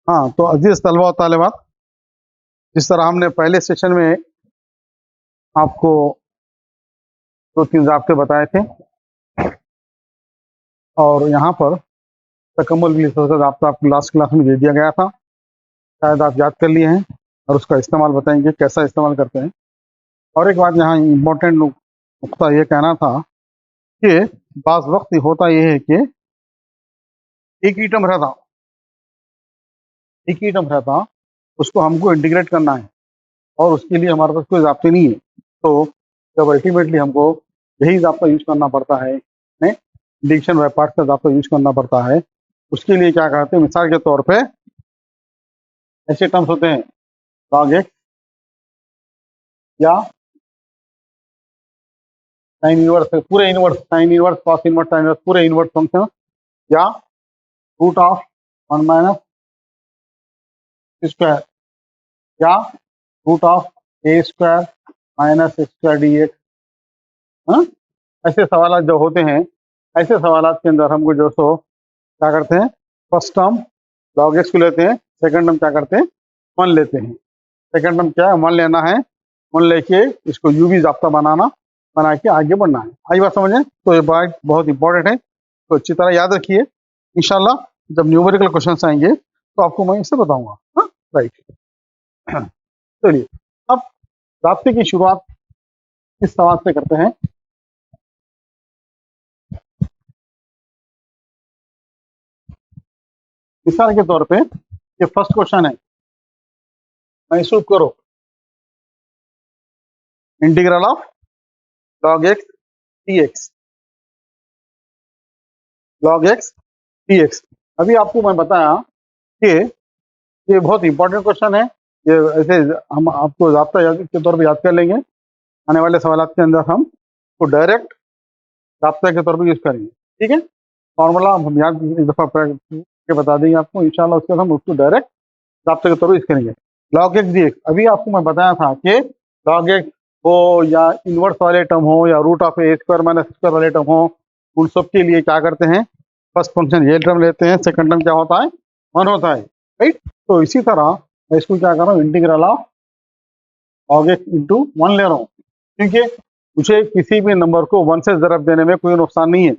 हाँ, तो अजीज तलबा और तालिबात, जिस तरह हमने पहले सेशन में आपको 2-3 ज़ाब्ते बताए थे और यहाँ पर तकम्मुल बिल हिफ्ज़ का ज़ाब्ता आपको लास्ट क्लास में दे दिया गया था। शायद आप याद कर लिए हैं और उसका इस्तेमाल बताएंगे कैसा इस्तेमाल करते हैं। और एक बात यहाँ इम्पोर्टेंट नुक्ता ये कहना था कि बाज़ वक्त होता ये है कि एक ही टर्म रहता उसको हमको इंटीग्रेट करना है और उसके लिए हमारे पास कोई ज़ाब्ते नहीं है। तो जब अल्टीमेटली हमको यही ज़ाब्ता यूज करना पड़ता है, इंटीग्रेशन बाय पार्ट्स का ज़ाब्ता यूज करना पड़ता है। उसके लिए क्या करते हैं, मिसाल के तौर पे ऐसे टर्म्स होते हैं log x या साइन इनवर्स, पूरे inverse, sine inverse, cos inverse, sine inverse, पूरे इनवर्स फंक्शन, या रूट ऑफ 1 माइनस स्क्वायर, या root of a square minus square d x. ऐसे सवाल जो होते हैं, ऐसे सवाल के अंदर हमको जो सो क्या करते हैं, फर्स्ट टर्म log x को लेते हैं, सेकंड टर्म क्या करते हैं, 1 लेते हैं। सेकंड टर्म क्या है, 1 लेना है, 1 लेके इसको यू भी ज़ाब्ता बना के आगे बढ़ना है। आई बात समझें? तो ये बात बहुत इंपॉर्टेंट है, तो अच्छी तरह याद रखिए। इंशाल्लाह जब न्यूमेरिकल क्वेश्चन आएंगे तो आपको मैं इससे बताऊंगा। राइट, चलिए अब ज़ाब्ते की शुरुआत किस सवाल से करते हैं। मिसाल के तौर पे ये फर्स्ट क्वेश्चन है, महसूस करो integral of log x dx, log x dx। अभी आपको मैं बताया कि ये बहुत इंपॉर्टेंट क्वेश्चन है। ये ऐसे हम आपको ज़ाब्ता के तौर पे याद कर लेंगे, आने वाले सवालात के अंदर हम को डायरेक्ट ज़ाब्ता के तौर पे यूज करेंगे। ठीक है, फॉर्मूला हम याद एक दफ़ा के बता देंगे आपको इंशाल्लाह, उसके बाद हम उसको डायरेक्ट ज़ाब्ते के तौर पे यूज करेंगे। log x dx, अभी आपको मैं बताया था कि log x हो या इनवर्स वाले टर्म हो या root of a square minus square वाले टर्म हो, उन सब के लिए क्या करते हैं, फर्स्ट फंक्शन ये टर्म लेते हैं, सेकंड टर्म क्या होता है, 1 होता है। राइट, तो इसी तरह मैं इसको क्या कर रहा हूँ, integral of log x into 1 ले रहा हूँ, क्योंकि मुझे किसी भी नंबर को 1 से ज़रब देने में कोई नुकसान नहीं है,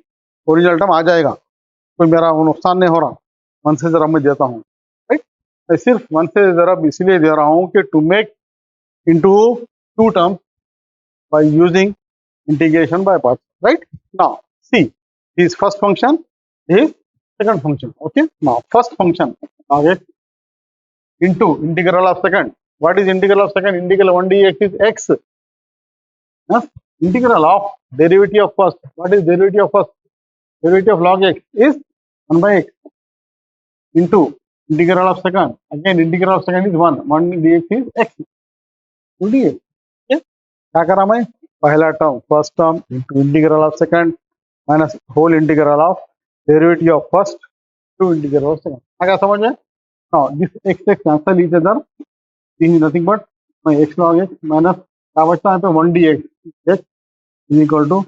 ओरिजिनल टर्म आ जाएगा, कोई मेरा वो नुकसान नहीं हो रहा, 1 से ज़रब में देता हूँ। राइट, मैं सिर्फ 1 से ज़रब इसलिए दे रहा हूँ कि to make into 2 terms by using integration by parts. Right, now see, this first function is second function. Okay, now first function log x into integral of second. What is integral of second? Integral 1 dx is x. Integral of derivative of first. What is derivative of first? Derivative of log x is 1 by x into integral of second. Again integral of second is 1. 1 dx is x. 2 dx. क्या करा मैं, पहला term first term into integral of second minus whole integral of derivative of first to integral of second. क्या समझ में? Now this x x cancel each other, this is nothing but my x log x minus क्या बचता है पे 1 dx, x is equal to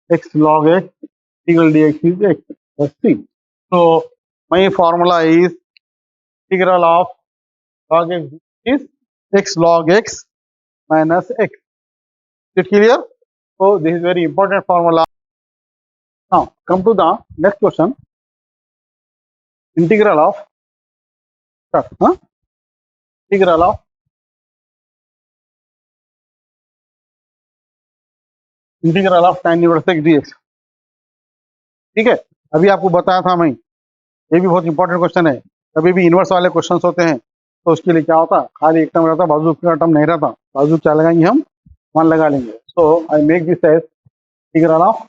x log x integral dx is x plus 3। So my formula is integral of log x is x log x minus x. Is it clear? So this is very important formula. Now come to the next question. Integral of integral of tan inverse x dx. ठीक है, अभी आपको बताया था मैं, ये भी बहुत इंपॉर्टेंट क्वेश्चन है। कभी भी इनवर्स वाले क्वेश्चन होते हैं तो उसके लिए क्या होता है, खाली एक टर्म रहता, बाजू का टर्म नहीं रहता, बाजू क्या लगाएंगे हम, 1 लगा लेंगे। So I make this as integral of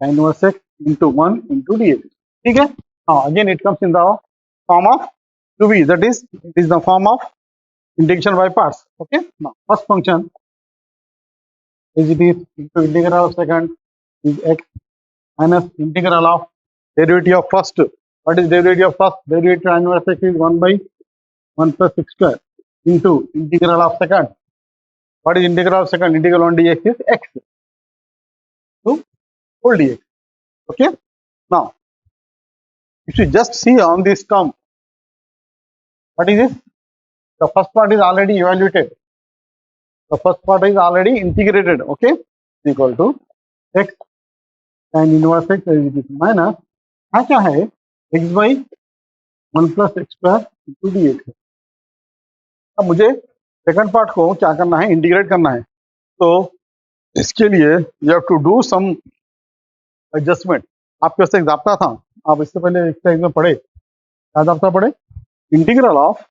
tan inverse x into 1 into dx. ठीक है, again it comes in the form of 2b, that is it is the form of integration by parts. Okay, now first function is it is into integral of second is x minus integral of derivative of first. What is derivative of first? Derivative of inverse x is 1 by 1 plus x square into integral of second. What is integral of second? Integral 1 dx is x to whole dx. Okay, now if you just see on this term What is this? The first part is already evaluated. The first part is already integrated. Okay, is equal to x tan inverse x minus यहाँ क्या है x by 1 plus x square into dx। अब मुझे second part को क्या करना है, integrate करना है। तो इसके लिए you have to do some adjustment. आपके पास एक जाब्ता था, आप इससे पहले एक्सरसाइज में पढ़े, क्या जाब्ता पढ़े? Integral of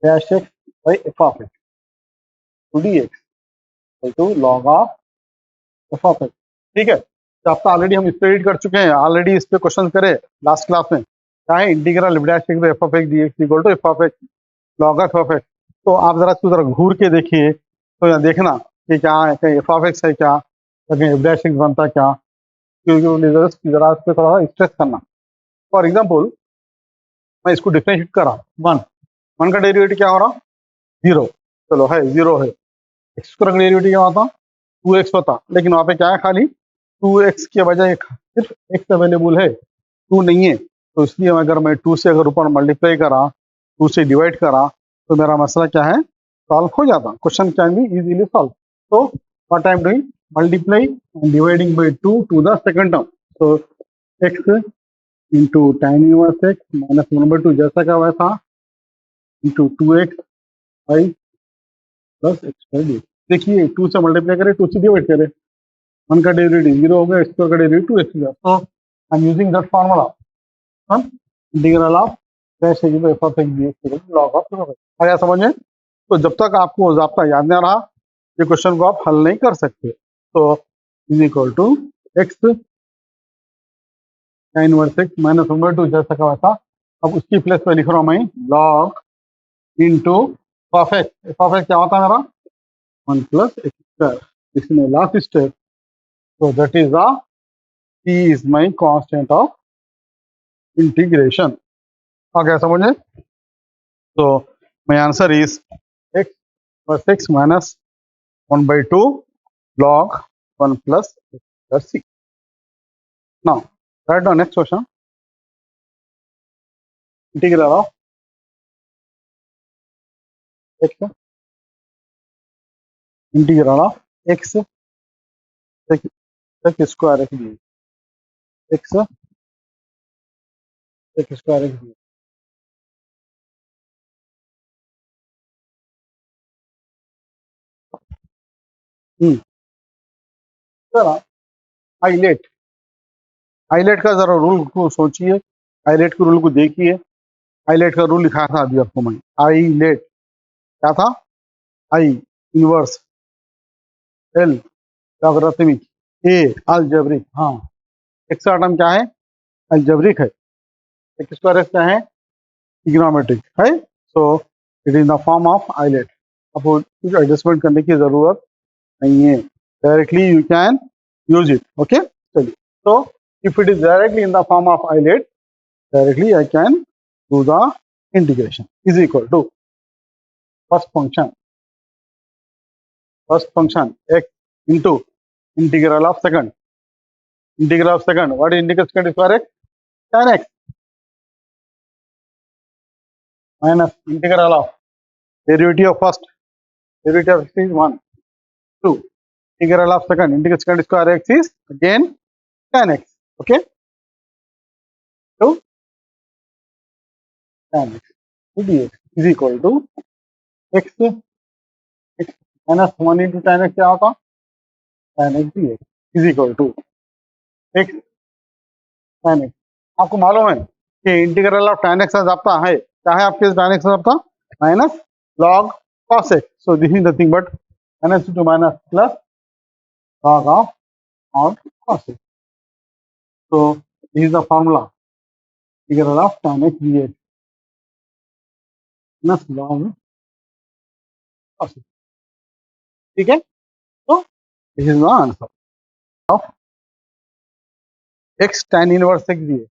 dash x by f of x to d x to log of f of x. ठीक है, जाब्ता ऑलरेडी हम स्टडी कर चुके हैं, ऑलरेडी इस पे क्वेश्चन करे लास्ट क्लास में। क्या है? Integral dash x by f of x d x equal to f of x log of f x. तो आप जरा इसको जरा घूर के देखिए, तो यहाँ देखना कि क्या है, कहीं एफ ऑफ एक्स है क्या, कहीं एफ डैश एक्स बनता क्या, क्योंकि जरा इस पर थोड़ा स्ट्रेस करना। फॉर एग्जाम्पल मैं इसको डिफरेंशिएट करा, वन का डेरिवेटिव क्या हो रहा? 0। चलो है 0 है। एक्स स्क्वायर का डेरिवेटिव क्या होता? 2x होता, लेकिन वहाँ पे क्या है, खाली 2x के बजाय सिर्फ x अवेलेबल है, 2 नहीं है। तो इसलिए अगर मैं 2 से अगर ऊपर मल्टीप्लाई करा, 2 से डिवाइड करा, तो मेरा मसला क्या है, सॉल्व हो जाता। Question can be easily solve. तो what I am doing, multiply and dividing by 2 to the second term. तो x into tan inverse x minus 1/2 जैसा का वैसा into 2x by plus x square d. देखिए 2 से multiply करें, 2 से divide करें, 1 का डेरिवेटिव 0 हो गया, x स्क्वायर का डेरिवेटिव 2x हो गया। तो I am using that formula, integral of dash x by f of x dx log of f of x. आया समझ में? तो जब तक आपको जाब्ता याद नहीं रहा, ये क्वेश्चन को आप हल नहीं कर सकते। तो is equal to x tan inverse x minus 1/2 जैसा का वैसा। अब उसकी प्लेस पे लिख रहा हूँ मैं log into F of x. F of x क्या होता है मेरा? 1 प्लस एक्स स्क्वायर। इसमें last step, so that is the t is my constant of integration। आ गया समझ में? तो my answer is x plus x minus 1/2 log 1 plus x plus c। Now write down next question, integral of x, integral of x x square x dx, x x square x dx। जरा highlight का जरा rule को सोचिए, highlight के rule को देखिए। Highlight का rule लिखा था अभी आपको मैं। हाईलाइट क्या था? आई इनवर्स एल लॉगरिथमिक ए अलजेब्रिक। हाँ, एक्स का टर्म क्या है? अलजेब्रिक है। एक्स स्क्वायर एक्स क्या है? ट्रिग्नोमेट्रिक है। So it is the form of ILATE. आपको कुछ एडजस्टमेंट करने की जरूरत नहीं है, directly you can use it. Okay, चलिए। तो if it is directly in the form of ILATE, directly I can do the integration is equal to first function x into integral of second, what is integral second square x? Tan x minus integral of derivative of first, derivative of x is 1, 2, integral of second, integral second square x is again tan x. Okay, so tan x dx is equal to x minus 1 into tan x क्या होता? tan x dx is equal to x tan x। आपको मालूम है कि integral of tan x का जाब्ता है, क्या है आपके tan x का जाब्ता? Minus log cos x। so this is nothing but minus into minus plus log of और cos x। so this is the formula, integral of tan x dx minus log cos x। ठीक है, तो this is the answer of x tan inverse x dx,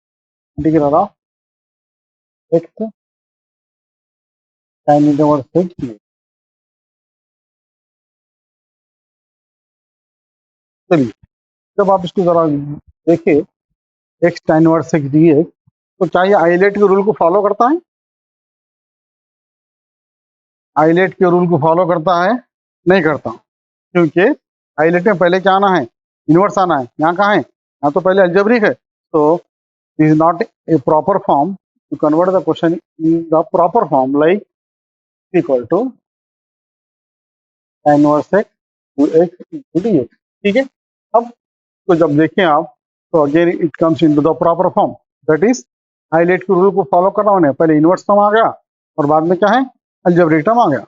integral of x tan inverse x dx। चलिए, जब आप इसको जरा देखिए x tan inverse x dx, तो क्या ये आइलेट के रूल को फॉलो करता है? आइलेट के रूल को फॉलो करता है? नहीं करता, क्योंकि आइलेट में पहले क्या आना है? इनवर्स आना है। यहाँ कहाँ है? यहाँ तो पहले अलजेब्रिक है। तो is not a proper form to convert the question in the proper form like equal to inverse x to x into d x. ठीक है। अब तो जब देखें आप, तो again it comes into the proper form, that is ILATE के rule को फॉलो करना होने पहले इनवर्स टर्म आ गया और बाद में क्या है? अलजेब्रिक टर्म आ गया।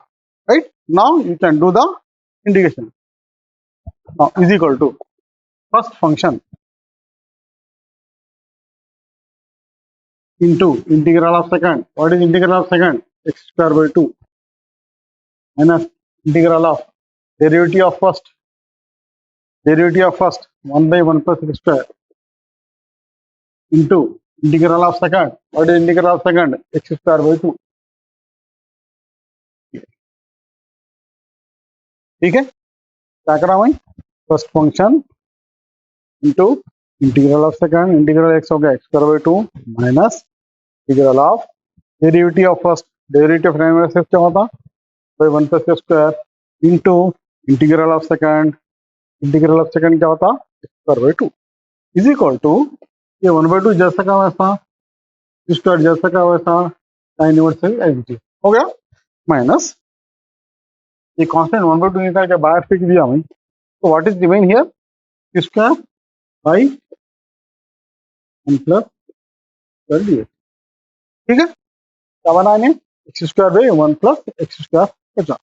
Right now you can do the integration. Is equal to first function into integral of second. What is integral of second? X square by 2 minus integral of derivative of first 1 by 1 plus x square into integral of second. What is integral of second? X square by 2. ठीक है, क्या करा मैं? First function into integral of second, integral x हो गया x square by 2 minus integral of derivative of first, derivative of inverse x क्या होता? By 1 plus x square into integral of second, integral of second क्या होता? X square by 2 is equal to ये 1/2 जैसा का वैसा, स्क्वायर जैसा का वैसा, साइन इनवर्स एक्स हो गया, माइनस ये कांस्टेंट 1/2 निकाल के बाहर फेंक दिया मैं। तो what is remain here? Square by 1 plus कर दिए। ठीक है, क्या बना इन्हें? X square by 1 plus x square बचा।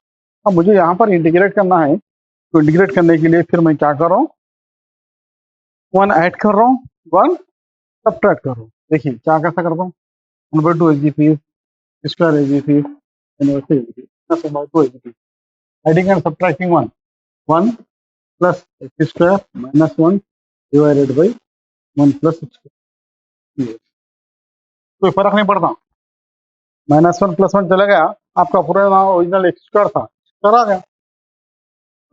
अब मुझे यहाँ पर इंटीग्रेट करना है, तो इंटीग्रेट करने के लिए फिर मैं क्या कर रहा हूँ? 1 ऐड कर रहा हूँ, 1 सब्ट्रैक्ट कर रहा हूँ। देखिए क्या कैसा करता हूँ? 1/2 एच जी थी, स्क्वायर एच जी थी, इनवर्स एच जी थी, 1/2 एच जी थी, adding and subtracting 1 plus x square minus 1 divided by 1 plus x square. कोई फर्क नहीं पड़ता, -1 + 1 चला गया, आपका पूरा ओरिजिनल एक्स स्क्वायर था, स्क्वायर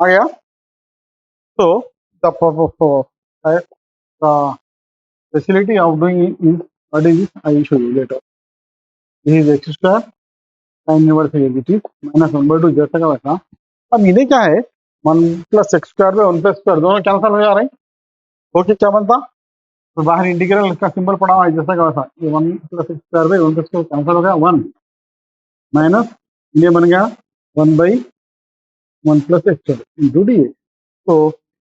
आ गया। तो the facility of doing it is, what is it? I will show you later. This is x square sin inverse it is -1/2 जैसा का वैसा। अब इन्हें क्या है? 1 + x स्क्वायर बाई 1 + स्क्वायर दोनों कैंसिल हो जा रहे हैं। ओके, क्या बनता? तो बाहर इंटीग्रल का सिंबल पड़ा हुआ है जैसा का वैसा, ये 1 + x square by 1 + square cancel हो गया, 1 माइनस ये बन गया 1/1 + x इंटू डी। तो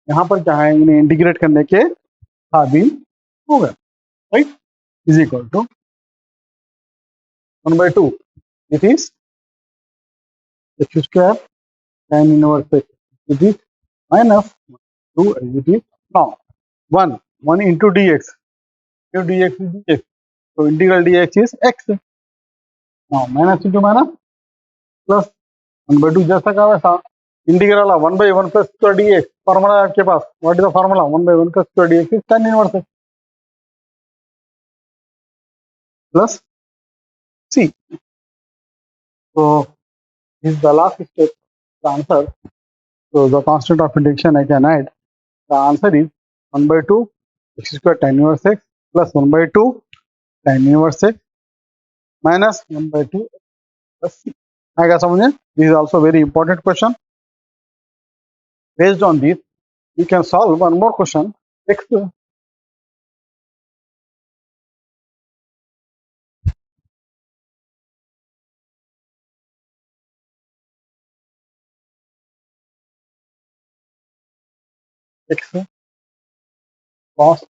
यहाँ पर क्या है? इन्हें इंटीग्रेट करने के काबिल हो गया, right? Is equal to 1/2 it is x square sin inverse x it is minus 2 it is now 1 into dx, into dx is dx, so integral dx is x, now minus into minus plus 1/2 जैसा का वैसा, integral of 1/1 plus square dx, formula है आपके पास, what is the formula? 1/1 plus square dx is tan inverse x plus c. So this is the last step, the answer. So the constant of integration I can add. The answer is 1/2 x square tan inverse x plus 1/2 tan inverse x minus 1/2 plus c. आएगा समझ में? This is also very important question. Based on this, you can solve one more question. X cos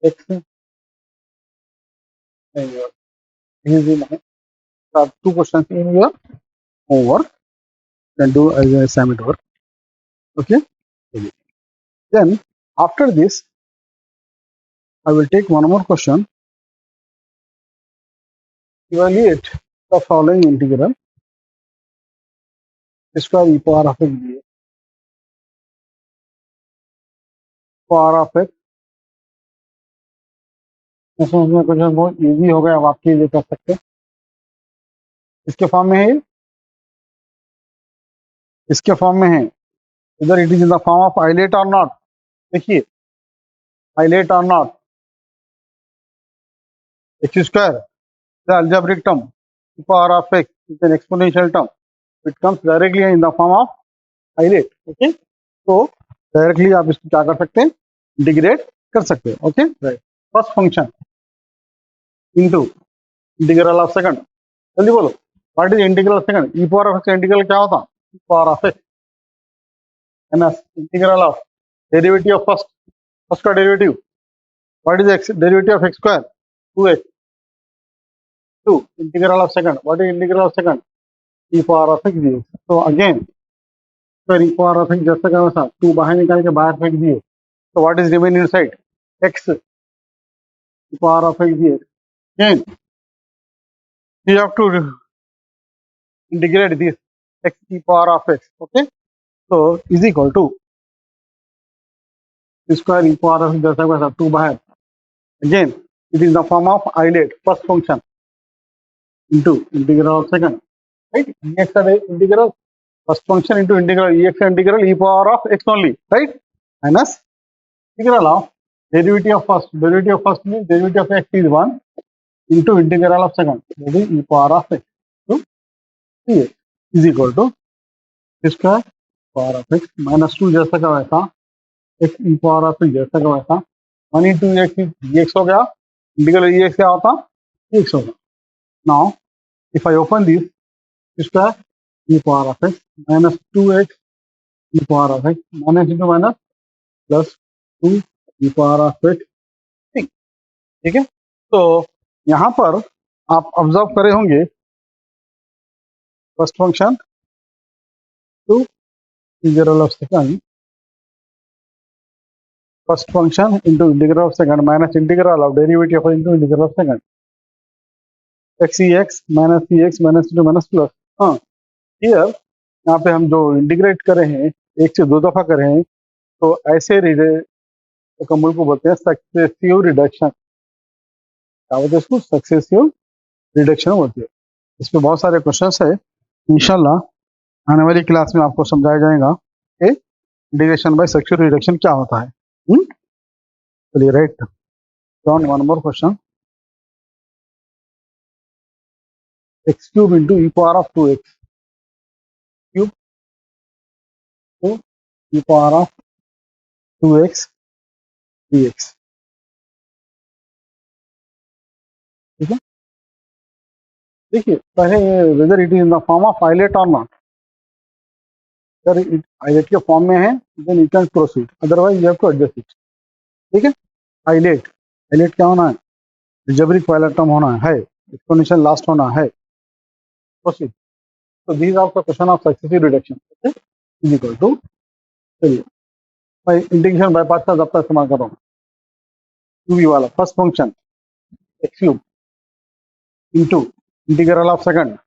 x this is in two questions in your homework. Can do as an assignment work. Okay. Then after this, I will take one more question. Evaluate the following integral square e power of x dx, power of x। इसमें question बहुत easy हो गया, अब आप चीजें कर सकते हैं। इसके फॉर्म में है, इसके फॉर्म में है, इधर it is in the form of ILATE और नॉट। देखिए आइलेट और not, x square, the algebraic term, e power of x is an exponential term. It comes directly in the form of highlight. Okay, तो directly आप इसको क्या कर सकते हैं, इंटीग्रेट कर सकते हैं. Okay right. First function into integral of second. जल्दी बोलो, what is integral of second? E power of x integral क्या होता? E power of x and integral of derivative of first, first का derivative. What is x derivative of x square? 2x. 2 integral of second. What is integral of second? E power of x dx. तो again e power of x जैसा का वैसा 2 बाहर निकाल के बाहर फेंक दिए. So what is remain inside? X e power of x dx. Again, you have to integrate this x e power of x. Okay, so is equal to square e power of x जैसा वैसा 2 बाहर. Again, it is the form of isolate first function into integral of second. Right? Ex integral first function into integral ex integral e power of x only. Right? Minus integral of derivative of first. Derivative of first means derivative of x is 1 into integral of second. That is e power of x. So, dx is equal to square power of x minus 2 जैसा का वैसा x e power of x जैसा का वैसा 1 into x dx हो गया. Integral dx क्या होता? dx होगा. Now, if I open this square e power of x minus 2x e power of x minus into minus plus 2 e power of x. ठीक है. तो यहाँ पर आप ऑब्जर्व करे होंगे first function to integral of second, first function into integral of second minus integral of derivative of into integral of second x e x minus c x minus two minus plus. हाँ, here यहाँ पे हम जो integrate करे हैं एक से 2 दफा करे हैं, तो ऐसे कमल को बोलते हैं सक्सेसिव रिडक्शन. क्या बोलते हैं इसको? सक्सेसिव रिडक्शन बोलते हैं. इस पे बहुत सारे क्वेश्चंस है. इंशाल्लाह आने वाली क्लास में आपको समझाया जाएगा कि इंटीग्रेशन बाय सक्सेसिव रिडक्शन क्या होता है. चलिए write down one more question. x cube into e power of 2x cube to e power of 2x dx. ठीक है. देखिए पहले whether it is in the form of ILATE और not. अगर आइलेट के फॉर्म में है then you can proceed, otherwise you have to adjust it. ठीक है. आइलेट आइलेट क्या होना है? अलजेब्रिक पहला टर्म होना है, एक्सपोनेंशियल लास्ट होना है. प्रोसीड. तो this are the question of successive reduction. Okay is equal to, चलिए मैं इंटीग्रेशन बाय पार्ट्स का जब इस्तेमाल कर रहा हूँ. क्यूबी वाला first function x cube into integral of second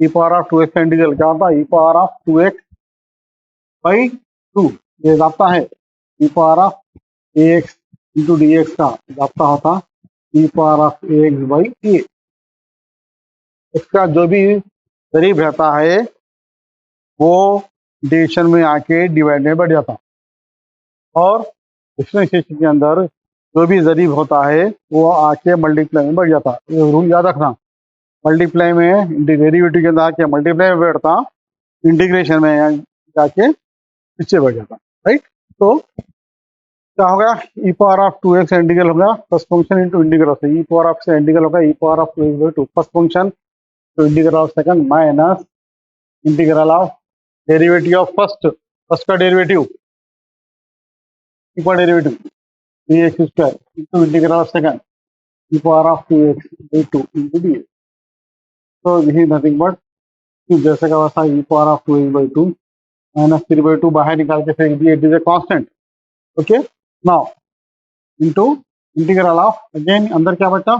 e power of 2x का इंटीग्रल क्या होता है? e power of 2x by 2. ये जाता है e power of ax into dx का जाता होता e power of ax by a. इसका जो भी करीब रहता है वो डिविजन में आके डिवाइड में बढ़ जाता, और डिफरेंशिएशन के अंदर जो भी जरीब होता है वो आके मल्टीप्लाई में बढ़ जाता. ये रूल याद रखना. मल्टीप्लाई में डेरिवेटिव के अंदर आके मल्टीप्लाई में बैठता, इंटीग्रेशन में जाके पीछे बढ़ जाता. राइट. तो क्या होगा? E power of 2x integral होगा फर्स्ट फंक्शन इंटू इंटीग्रल से ई पावर ऑफ से इंटीग्रल होगा e power of 2 first function तो integral of second minus integral of derivative of first, first का derivative equal derivative dx square into integral of second e power of 2x by 2 into dx. So this is nothing but जैसे का वैसा e power of 2x by 2 minus 3 by 2 बाहर निकाल के फेंक दिए. It is a constant. Okay now into integral of again अंदर क्या बचा?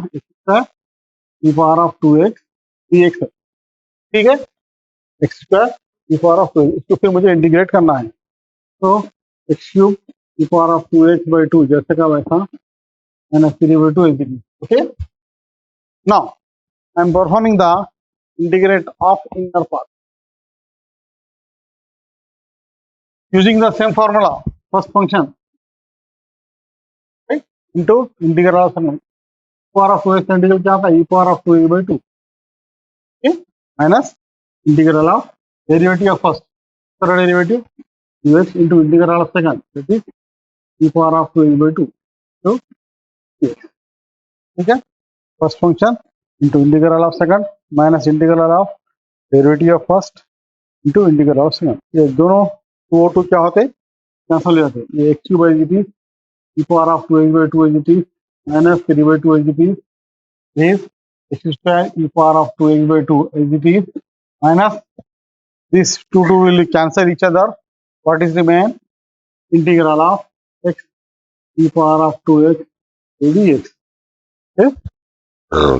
e power of 2x dx. ठीक है. x square e power of 2x, इसको फिर मुझे इंटीग्रेट करना है. तो x cube e power of 2x by 2 जैसे का वैसा minus 3 by 2 is. Okay. Now I am performing the integrate of inner part using the same formula. First function right into integral of second. Power of 2x integral क्या आता है, e power of 2a/2, okay, minus integral of derivative of first, third derivative 2x into integral of second, that is e power of 2a/2, so yes, ठीक है, first function into integral of second minus integral of derivative of first into integral of second, ये दोनों 2 क्या होते, cancel हो जाते, ये x cube is e power of 2x/2 is it is minus 3/2 is it is x square e power of 2x/2 is it is minus this 2 will cancel each other, what is remain, integral of x e power of 2x dx, okay?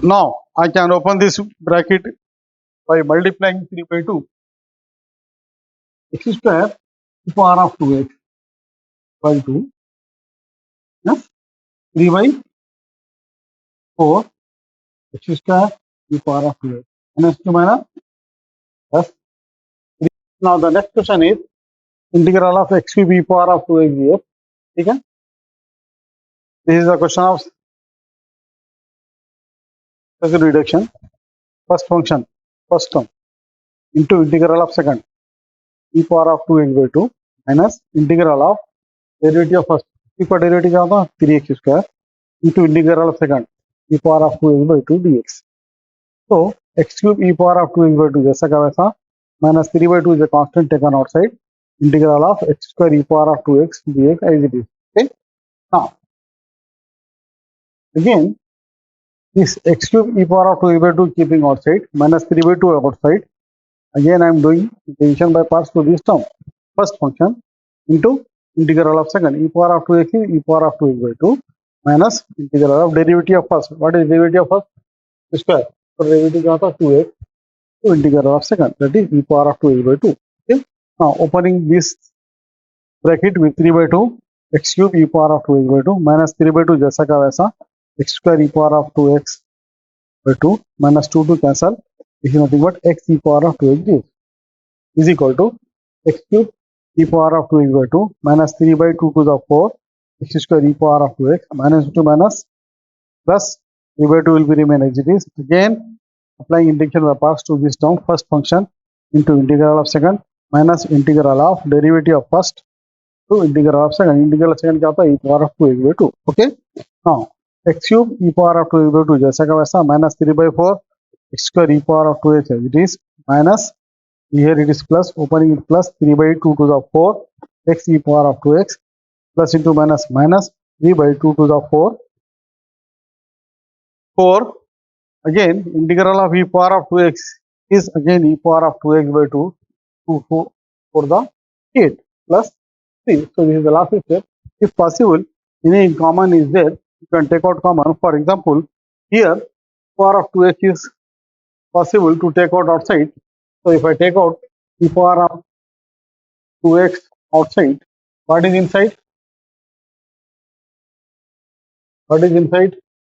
Now I can open this bracket by multiplying 3/2, x square e power of 2x by 2 plus 3/4 x square e power of 2x minus 2 minus plus 3. Now the next question is integral of x cube e power of 2x dx, ठीक है, this is the question of second reduction, first function, first term into integral of second e power of 2x/2 minus integral of derivative of first, e का derivative क्या होता है 3x square into integral of second e power of 2x/2 dx. So x cube e power of 2x/2 जैसा का वैसा minus 3/2 is a constant taken outside, integral of x square e power of 2x dx as it is, okay. Now again this x cube e power of 2x/2 keeping outside minus 3/2 outside, again I am doing division by parts to this term, first function into integral of second e power of 2x is e power of 2x/2 minus integral of derivative of first, what is derivative of first, square, so derivative क्या होता है 2x to integral of second, that is e power of 2x/2, okay. Now opening this bracket with 3/2 x cube e power of 2x/2 minus 3/2 जैसा का वैसा x square e power of 2x/2 minus 2 cancel, this is nothing but x e power of 2x dx is equal to x cube e power of 2x/2 minus 3/2 to the 4 x square e power of 2x minus 2 minus plus 3/2 will be remain as it is. Again applying integration by parts to this term, first function into integral of second minus integral of derivative of first to integral of second, integral of second क्या होता है e power of 2x/2, okay. Now x cube e power of 2x/2 जैसा का वैसा minus 3/4 x square e power of 2x as it is minus, here it is plus, opening it plus 3/2 to the 4 x e power of 2x plus into minus minus 3/2 to the 4 again integral of e power of 2x is again e power of 2x/2 to 4 for the 8 plus 3, so this is the last step. If possible any common is there, you can take out common, for example here power of 2x is possible to take out outside, so if I take out e power of 2x outside, what is inside,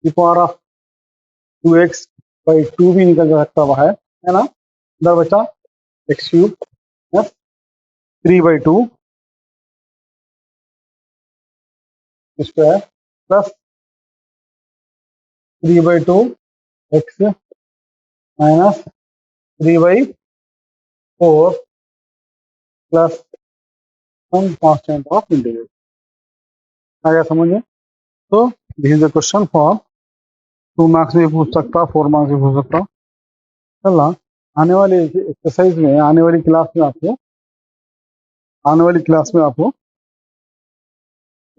e power of 2x by 2 भी निकल सकता हुआ है ना, इधर बचा x cube plus 3/2 square plus 3/2 x minus 3/4 plus some constant of integral, आ गया समझ में. तो this is the question for 2 marks में पूछ सकता, 4 मार्क्स में पूछ सकता. चलना आने वाली एक्सरसाइज में, आने वाली क्लास में आपको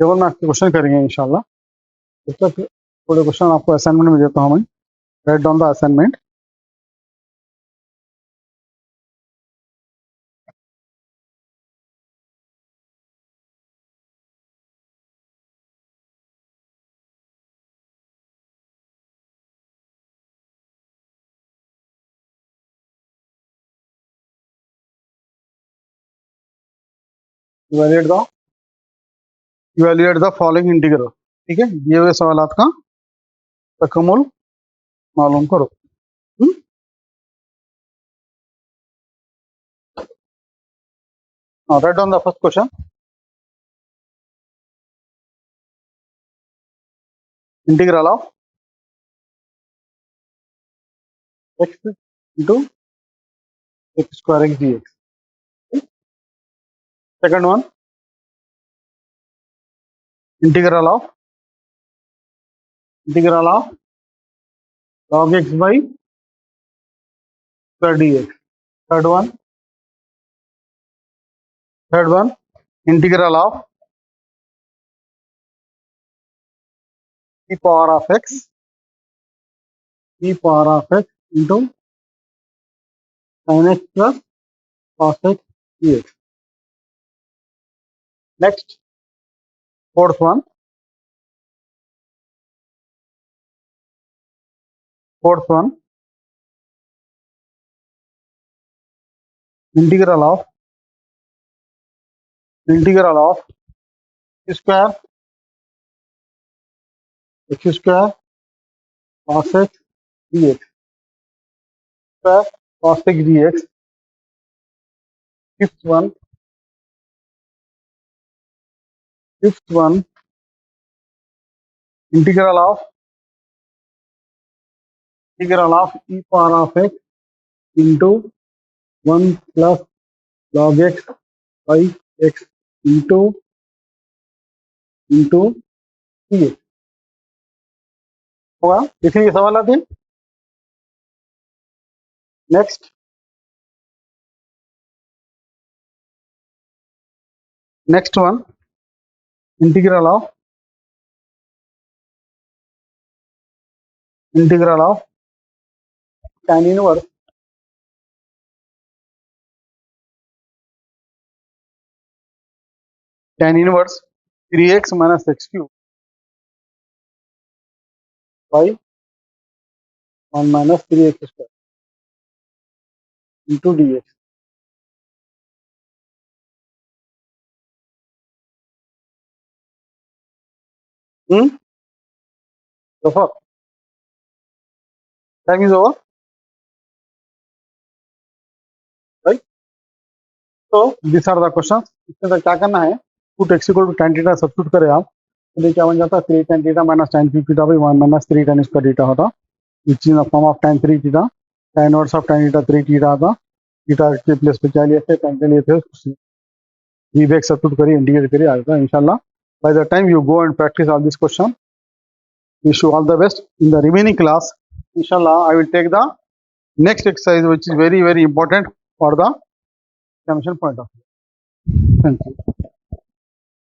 7 मार्क्स के क्वेश्चन करेंगे इंशाल्लाह. तब तक थोड़े क्वेश्चन आपको असाइनमेंट में देता हूँ मैं, write down the assignment. Evaluate the following integral, ठीक है, दिए हुए सवालात का तकम्मुल मालूम करो. Write down the first question, integral of x into x square x dx. Second one, integral of log x by square dx. Third one, integral of e power of x into sin x plus cos x dx. Next, fourth one, integral of x square cos x dx. Square cos x dx. Fifth one, integral of e power of x into 1 plus log x by x into dx. होगा, इसलिए सवाल आते हैं. Next one, integral of tan inverse tan inverse 3x minus x cube by 1 minus 3x square into dx. So far, time is over, right? So these are the questions. इसमें तो क्या करना है, put x equal to tan theta substitute करें आप, तो ये क्या बन जाता है 3 tan theta minus tan cube theta by 1 minus 3 tan square theta होता, which is in the form of tan 3 theta, tan inverse of tan theta 3 theta आता, theta के प्लेस पे क्या लिए थे, tan के लिए थे, v back substitute करिए, इंटीग्रेट करिए, आएगा इंशाल्लाह. By the time you go and practice all this question, wish you all the best. In the remaining class, inshallah, I will take the next exercise, which is very, very important for the examination point of view. Thank you.